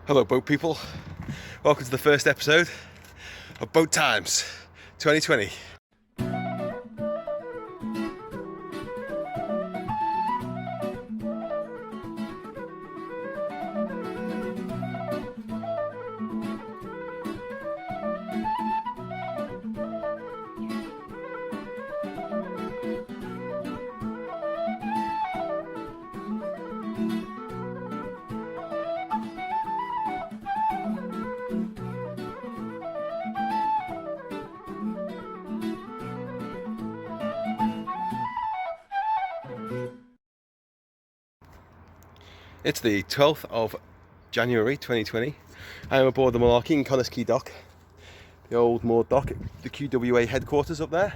Hello boat people, welcome to the first episode of Boat Times 2020. It's the 12th of January 2020. I am aboard the Malarkey in Malarkey dock, the old moored dock, the QWA headquarters up there.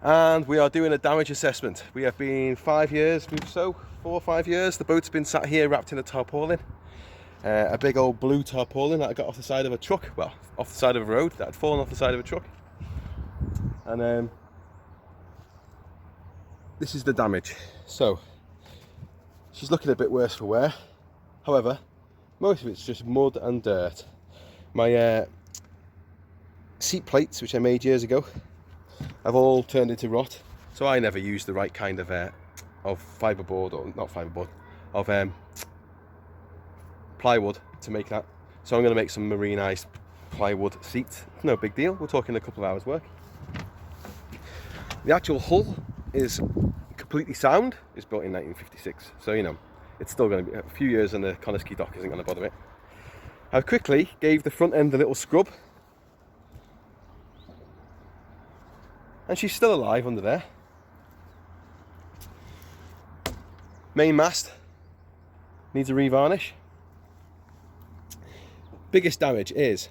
And we are doing a damage assessment. We have been 5 years, 4 or 5 years. The boat's been sat here wrapped in a tarpaulin. A big old blue tarpaulin that I got off the side of a truck, well, off the side of a road that had fallen off the side of a truck. And this is the damage. So, she's looking a bit worse for wear. However, most of it's just mud and dirt. My seat plates, which I made years ago, have all turned into rot. So I never used the right kind of fiberboard, or not fiberboard, of plywood to make that. So I'm going to make some marinized plywood seats. No big deal. We're talking a couple of hours work. The actual hull is completely sound. It's built in 1956, so you know it's still going to be a few years, and the Malarkey dock isn't going to bother it. I quickly gave the front end a little scrub, and she's still alive under there. Main mast needs a revarnish. Biggest damage is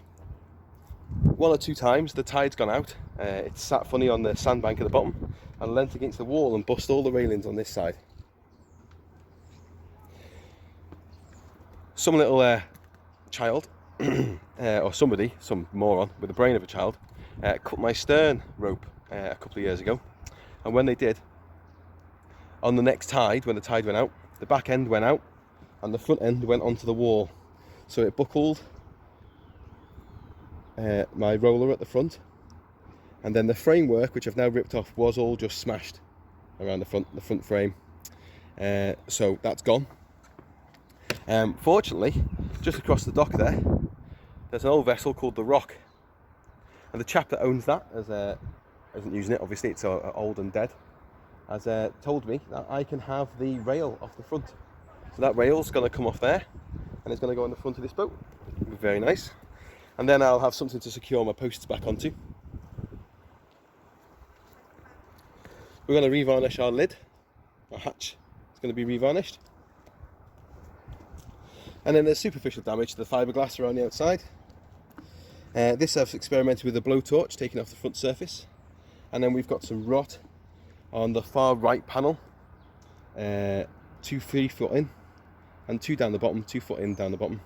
1 or 2 times the tide's gone out. It's sat funny on the sandbank at the bottom and leant against the wall and bust all the railings on this side. Some little child, or somebody, some moron with the brain of a child, cut my stern rope a couple of years ago. And when they did, on the next tide, when the tide went out, the back end went out and the front end went onto the wall. So it buckled my roller at the front, and then the framework, which I've now ripped off, was all just smashed around the front frame. So that's gone. Fortunately, just across the dock there's an old vessel called the Rock, and the chap that owns that isn't using it. Obviously, it's old and dead. Has told me that I can have the rail off the front. So that rail's going to come off there, and it's going to go on the front of this boat. It'll be very nice. And then I'll have something to secure my posts back onto. We're going to revarnish our lid. Our hatch is going to be revarnished. And then there's superficial damage to the fiberglass around the outside. This I've experimented with a blowtorch, taking off the front surface. And then we've got some rot on the far right panel. 3 foot in and 2 down the bottom, 2 foot in down the bottom.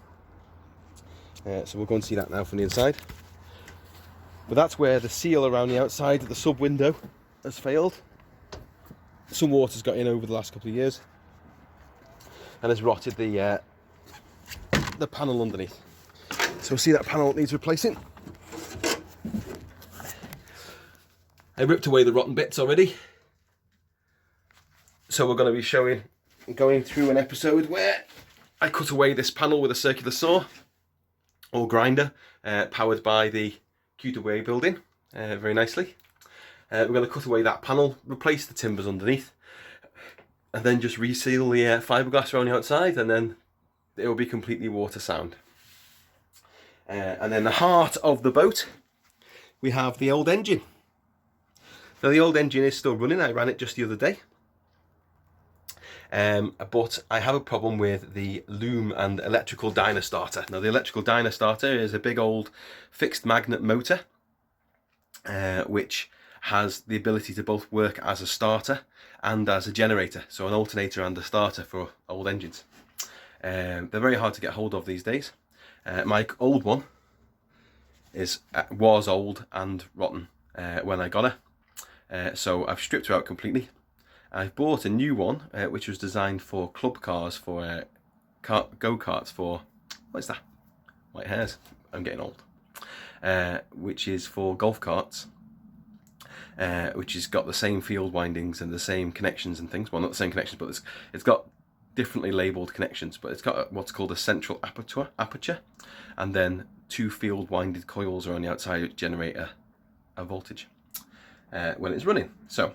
So we'll go and see that now from the inside. But that's where the seal around the outside of the sub window has failed. Some water's got in over the last couple of years and has rotted the panel underneath. So we'll see that panel needs replacing. I ripped away the rotten bits already. So we're going to be going through an episode where I cut away this panel with a circular saw or grinder, powered by the QWA building, very nicely. We're going to cut away that panel, replace the timbers underneath, and then just reseal the fiberglass around the outside, and then it will be completely water sound. And then the heart of the boat, we have the old engine. Now the old engine is still running. I ran it just the other day. But I have a problem with the loom and electrical dyno starter. Now the electrical dyno starter is a big old fixed magnet motor, which has the ability to both work as a starter and as a generator, so an alternator and a starter for old engines. They're very hard to get hold of these days. My old one was old and rotten when I got her, so I've stripped her out completely. I've bought a new one which was designed for club cars for go-karts for, what is that? White hairs. I'm getting old. Which is for golf carts, which has got the same field windings and the same connections and things. Well, not the same connections, but it's got differently labelled connections. But it's got what's called a central aperture, and then 2 field winded coils are on the outside which generate a voltage when it's running. So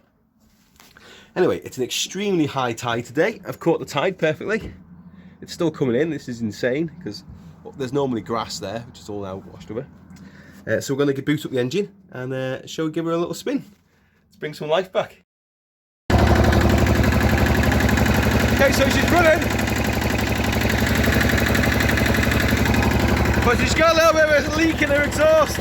anyway, it's an extremely high tide today. I've caught the tide perfectly. It's still coming in. This is insane because there's normally grass there, which is all now washed over. So we're going to boot up the engine and give her a little spin. Let's bring some life back. Okay, so she's running. But she's got a little bit of a leak in her exhaust.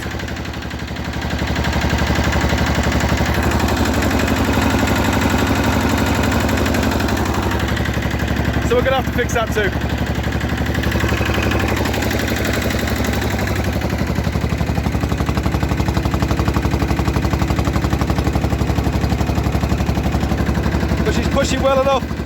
So we're going to have to fix that too. But she's pushing well enough.